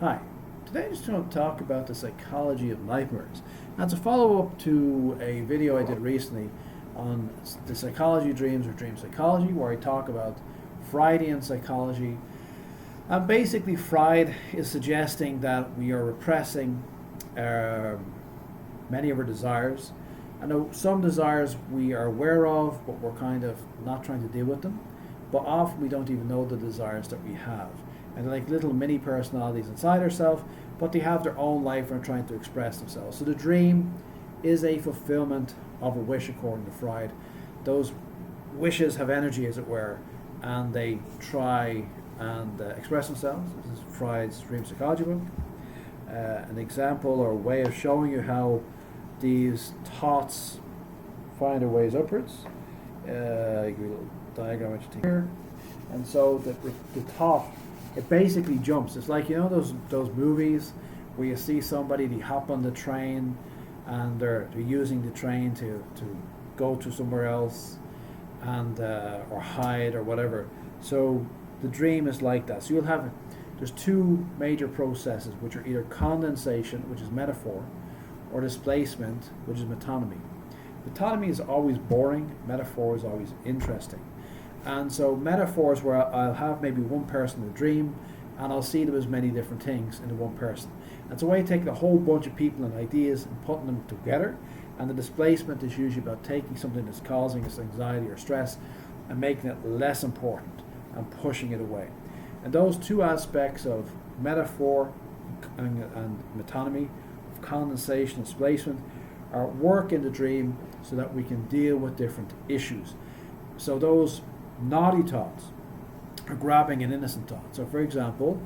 Hi, today I just want to talk about the psychology of nightmares. That's a follow-up to a video I did recently on the psychology of dreams or dream psychology, where I talk about Freudian psychology. And basically Freud is suggesting that we are repressing many of our desires. I know some desires we are aware of, but we're kind of not trying to deal with them. But often we don't even know the desires that we have. And they're like little mini personalities inside ourselves, but they have their own life and are trying to express themselves. So the dream is a fulfillment of a wish, according to Freud. Those wishes have energy, as it were, and they try and express themselves. This is Freud's dream psychology book. An example or way of showing you how these thoughts find their ways upwards. I'll give you a little diagram which you here. And so the thought, it basically jumps. It's like, you know, those movies where you see somebody, they hop on the train and they're using the train to go to somewhere else and or hide or whatever. So the dream is like that. So there's two major processes, which are either condensation, which is metaphor, or displacement, which is metonymy. Metonymy is always boring, metaphor is always interesting. And so metaphors where I'll have maybe one person in a dream and I'll see them as many different things in the one person. And it's a way of taking a whole bunch of people and ideas and putting them together. And the displacement is usually about taking something that's causing us anxiety or stress and making it less important and pushing it away. And those two aspects of metaphor and metonymy, of condensation and displacement, are at work in the dream so that we can deal with different issues. So those naughty thoughts are grabbing an innocent thought. So for example,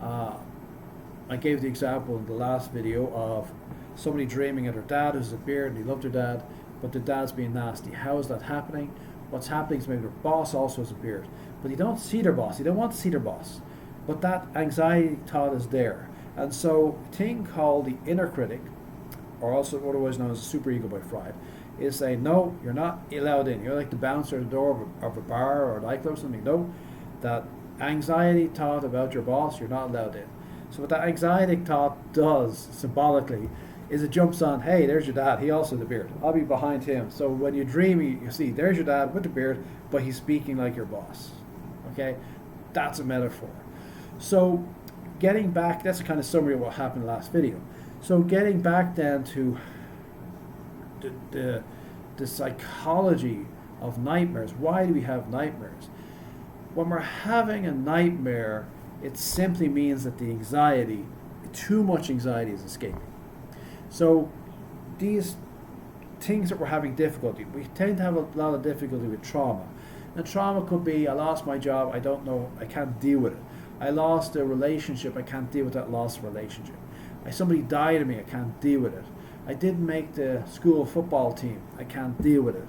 I gave the example in the last video of somebody dreaming of their dad who's a beard and he loved their dad, but the dad's being nasty. How is that happening? What's happening is maybe their boss also has a beard, but they don't see their boss. They don't want to see their boss. But that anxiety thought is there. And so a thing called the inner critic, or also otherwise known as the superego by Freud, is saying, no, you're not allowed in. You're like the bouncer at the door of a bar or a nightclub or something. No, that anxiety thought about your boss, you're not allowed in. So what that anxiety thought does, symbolically, is it jumps on, hey, there's your dad, he also has a beard. I'll be behind him. So when you dream, you see, there's your dad with the beard, but he's speaking like your boss. Okay? That's a metaphor. So getting back, that's a kind of summary of what happened in the last video. So getting back then to the psychology of nightmares. Why do we have nightmares? When we're having a nightmare, it simply means that the anxiety, too much anxiety, is escaping. So these things that we're having difficulty, we tend to have a lot of difficulty with trauma. And trauma could be, I lost my job, I don't know, I can't deal with it. I lost a relationship, I can't deal with that lost relationship. Somebody died of me, I can't deal with it. I didn't make the school football team, I can't deal with it.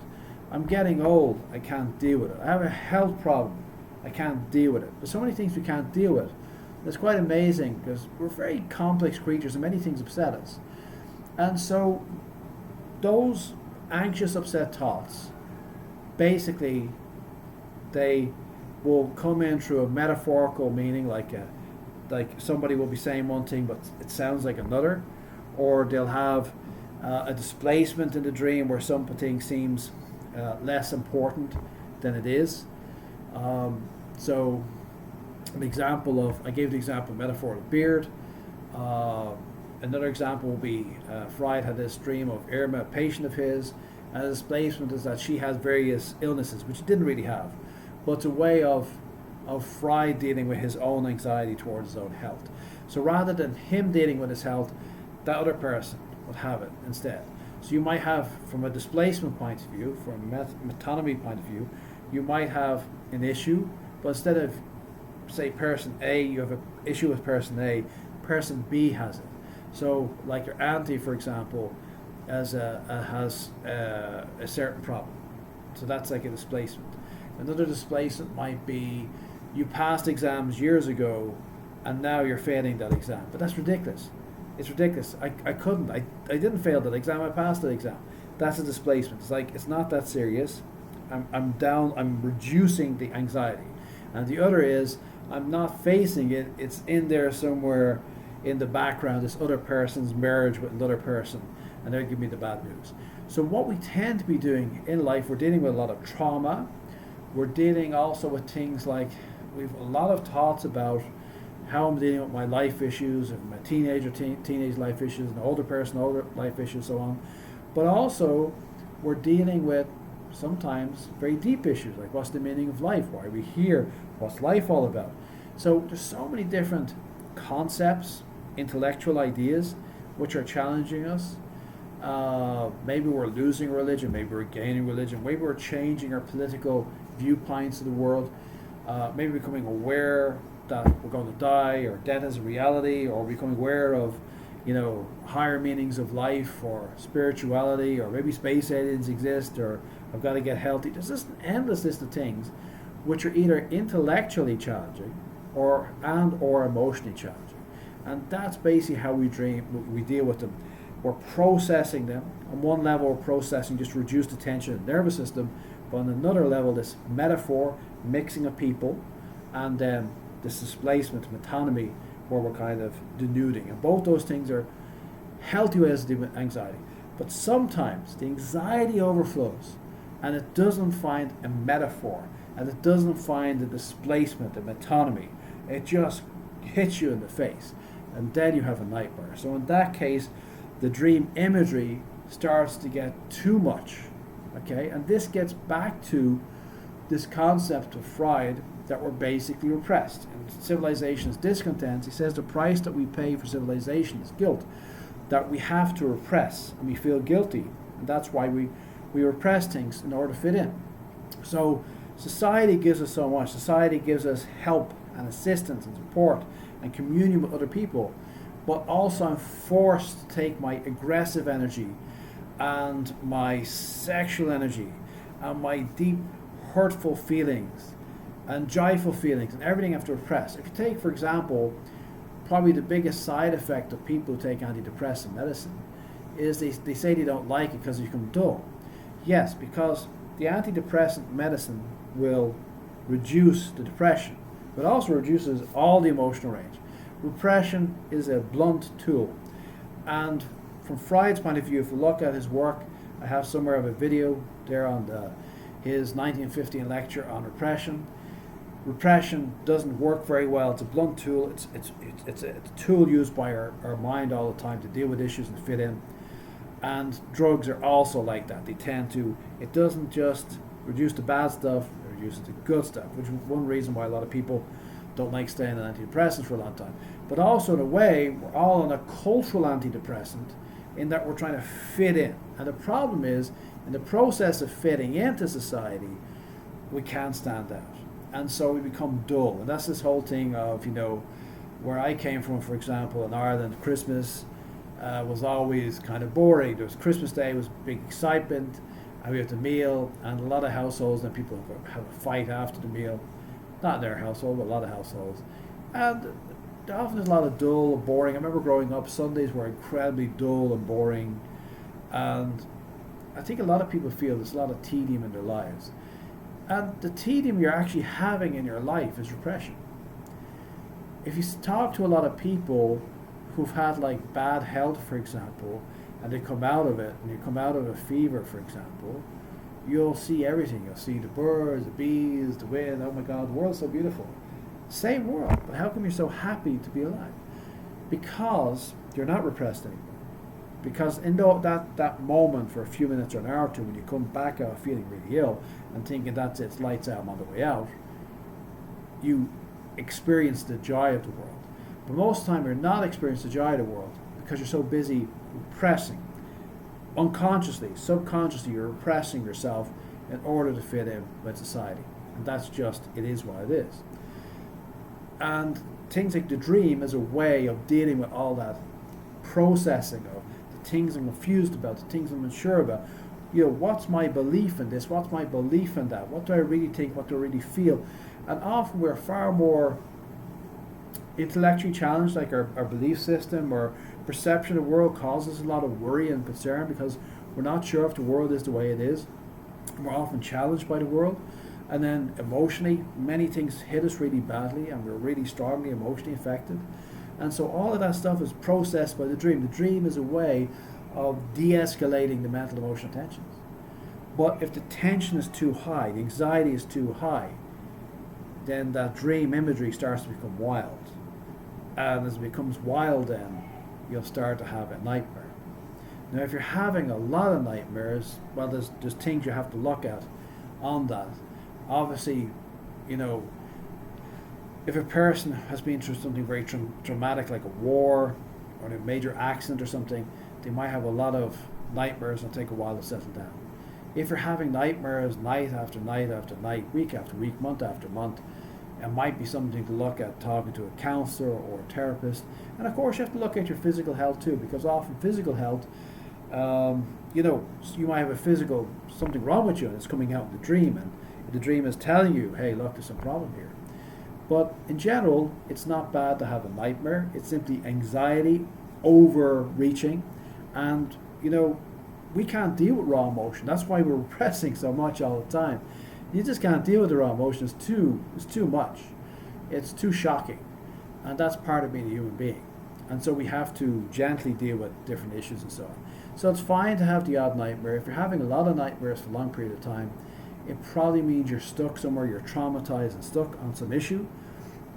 I'm getting old, I can't deal with it. I have a health problem, I can't deal with it. There's so many things we can't deal with. It's quite amazing because we're very complex creatures and many things upset us. And so those anxious, upset thoughts, basically they will come in through a metaphorical meaning, like somebody will be saying one thing but it sounds like another, or they'll have a displacement in the dream where something seems less important than it is. So an example of, I gave the example of metaphor of beard. Another example will be Freud had this dream of Irma, a patient of his, and the displacement is that she has various illnesses, which he didn't really have. But it's a way of Freud dealing with his own anxiety towards his own health. So rather than him dealing with his health, that other person would have it instead. So you might have, from a displacement point of view, from a metonymy point of view, you might have an issue, but instead of, say, person A, you have an issue with person A, person B has it. So like your auntie, for example, has a certain problem. So that's like a displacement. Another displacement might be you passed exams years ago and now you're failing that exam. But that's ridiculous. It's ridiculous. I couldn't. I didn't fail that exam. I passed that exam. That's a displacement. It's like, it's not that serious. I'm down. I'm reducing the anxiety. And the other is, I'm not facing it. It's in there somewhere in the background, this other person's merged with another person, and they're giving me the bad news. So what we tend to be doing in life, we're dealing with a lot of trauma. We're dealing also with things like, we've a lot of thoughts about how I'm dealing with my life issues, if I'm a teenager, teenage life issues, an older person, older life issues, so on. But also, we're dealing with sometimes very deep issues, like what's the meaning of life? Why are we here? What's life all about? So there's so many different concepts, intellectual ideas, which are challenging us. Maybe we're losing religion, maybe we're gaining religion, maybe we're changing our political viewpoints of the world, maybe becoming aware that we're going to die, or death is a reality, or becoming aware of, higher meanings of life, or spirituality, or maybe space aliens exist, or I've got to get healthy. There's just an endless list of things which are either intellectually challenging or emotionally challenging. And that's basically how we deal with them. We're processing them. On one level, we're processing just reduced attention and nervous system, but on another level, this metaphor, mixing of people, and then this displacement, metonymy, where we're kind of denuding. And both those things are healthy ways to deal with anxiety. But sometimes the anxiety overflows, and it doesn't find a metaphor, and it doesn't find the displacement, the metonymy. It just hits you in the face, and then you have a nightmare. So in that case, the dream imagery starts to get too much, okay? And this gets back to this concept of Freud that we're basically repressed. In Civilization's Discontents, he says the price that we pay for civilization is guilt, that we have to repress, and we feel guilty, and that's why we repress things in order to fit in. So society gives us so much. Society gives us help and assistance and support and communion with other people, but also I'm forced to take my aggressive energy and my sexual energy and my deep hurtful feelings and joyful feelings and everything I have to repress. If you take, for example, probably the biggest side effect of people who take antidepressant medicine is they say they don't like it because they become dull. Yes, because the antidepressant medicine will reduce the depression, but also reduces all the emotional range. Repression is a blunt tool. And from Freud's point of view, if you look at his work, I have somewhere of a video there on his 1915 lecture on repression. Repression doesn't work very well. It's a blunt tool. It's a tool used by our mind all the time to deal with issues and fit in. And drugs are also like that. They tend to, it doesn't just reduce the bad stuff, it reduces the good stuff, which is one reason why a lot of people don't like staying on antidepressants for a long time. But also, in a way, we're all on a cultural antidepressant in that we're trying to fit in. And the problem is, in the process of fitting into society, we can't stand out. And so we become dull. And that's this whole thing of, where I came from, for example, in Ireland, Christmas was always kind of boring. There was Christmas Day was big excitement, and we had the meal, and a lot of households, and people have a fight after the meal. Not in their household, but a lot of households. And often there's a lot of dull and boring. I remember growing up, Sundays were incredibly dull and boring. And I think a lot of people feel there's a lot of tedium in their lives. And the tedium you're actually having in your life is repression. If you talk to a lot of people who've had like bad health, for example, and they come out of it, and you come out of a fever, for example, you'll see everything. You'll see the birds, the bees, the wind. Oh my God, the world's so beautiful. Same world, but how come you're so happy to be alive? Because you're not repressed anymore. Because in that moment for a few minutes or an hour or two, when you come back out feeling really ill and thinking that's it, it's lights out, I'm on the way out, you experience the joy of the world. But most of the time you're not experiencing the joy of the world because you're so busy repressing. Unconsciously, subconsciously, you're repressing yourself in order to fit in with society. And that's just, it is what it is. And things like the dream is a way of dealing with all that processing of the things I'm confused about, the things I'm unsure about. What's my belief in this? What's my belief in that? What do I really think? What do I really feel? And often we're far more intellectually challenged, like our belief system or perception of the world causes a lot of worry and concern because we're not sure if the world is the way it is. We're often challenged by the world. And then emotionally, many things hit us really badly and we're really strongly emotionally affected. And so all of that stuff is processed by the dream. The dream is a way of de-escalating the mental emotional tensions. But if the tension is too high, the anxiety is too high, then that dream imagery starts to become wild. And as it becomes wild, then you'll start to have a nightmare. Now, if you're having a lot of nightmares, well, there's things you have to look at on that. Obviously, you know, if a person has been through something very traumatic, like a war or a major accident or something, they might have a lot of nightmares and take a while to settle down. If you're having nightmares night after night after night, week after week, month after month, it might be something to look at talking to a counselor or a therapist. And of course, you have to look at your physical health too, because often physical health, you know, you might have something wrong with you, and it's coming out in the dream, and the dream is telling you, hey, look, there's some problem here. But in general, it's not bad to have a nightmare. It's simply anxiety overreaching, and you know, we can't deal with raw emotion. That's why we're repressing so much all the time. You just can't deal with the raw emotion. It's too much. It's too shocking, and that's part of being a human being. And so we have to gently deal with different issues and so on. So it's fine to have the odd nightmare. If you're having a lot of nightmares for a long period of time, it probably means you're stuck somewhere, you're traumatized and stuck on some issue.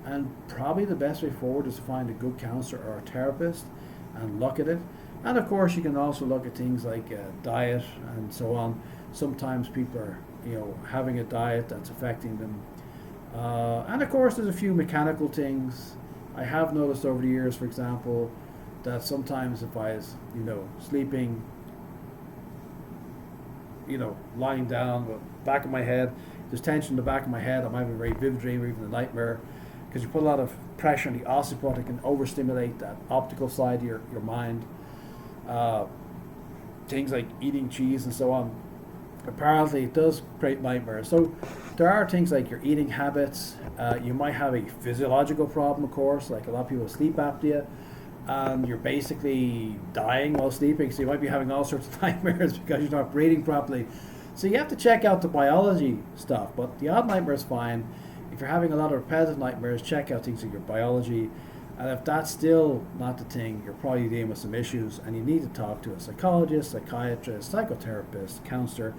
And probably the best way forward is to find a good counselor or a therapist and look at it. And of course, you can also look at things like diet and so on. Sometimes people are, you know, having a diet that's affecting them. And of course, there's a few mechanical things. I have noticed over the years, for example, that sometimes if I was, you know, sleeping, you know, lying down, the back of my head, there's tension in the back of my head, I might have a very vivid dream or even a nightmare, because you put a lot of pressure on the occiput, it can overstimulate that optical side of your mind. Things like eating cheese and so on, apparently it does create nightmares. So there are things like your eating habits. You might have a physiological problem, of course, like a lot of people with sleep apnea, and you're basically dying while sleeping, so you might be having all sorts of nightmares because you're not breathing properly. So you have to check out the biology stuff, but the odd nightmare is fine. If you're having a lot of repetitive nightmares, check out things like your biology. And if that's still not the thing, you're probably dealing with some issues, and you need to talk to a psychologist, psychiatrist, psychotherapist, counselor,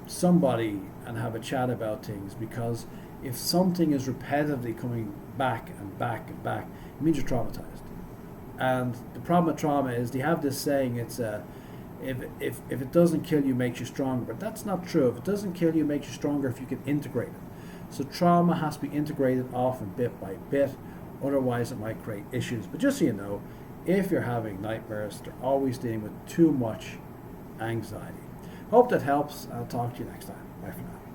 somebody, and have a chat about things. Because if something is repetitively coming back and back and back, it means you're traumatized. And the problem with trauma is they have this saying, it's if it doesn't kill you, it makes you stronger. But that's not true. If it doesn't kill you, it makes you stronger if you can integrate it. So trauma has to be integrated often bit by bit. Otherwise, it might create issues. But just so you know, if you're having nightmares, they're always dealing with too much anxiety. Hope that helps. I'll talk to you next time. Bye for now.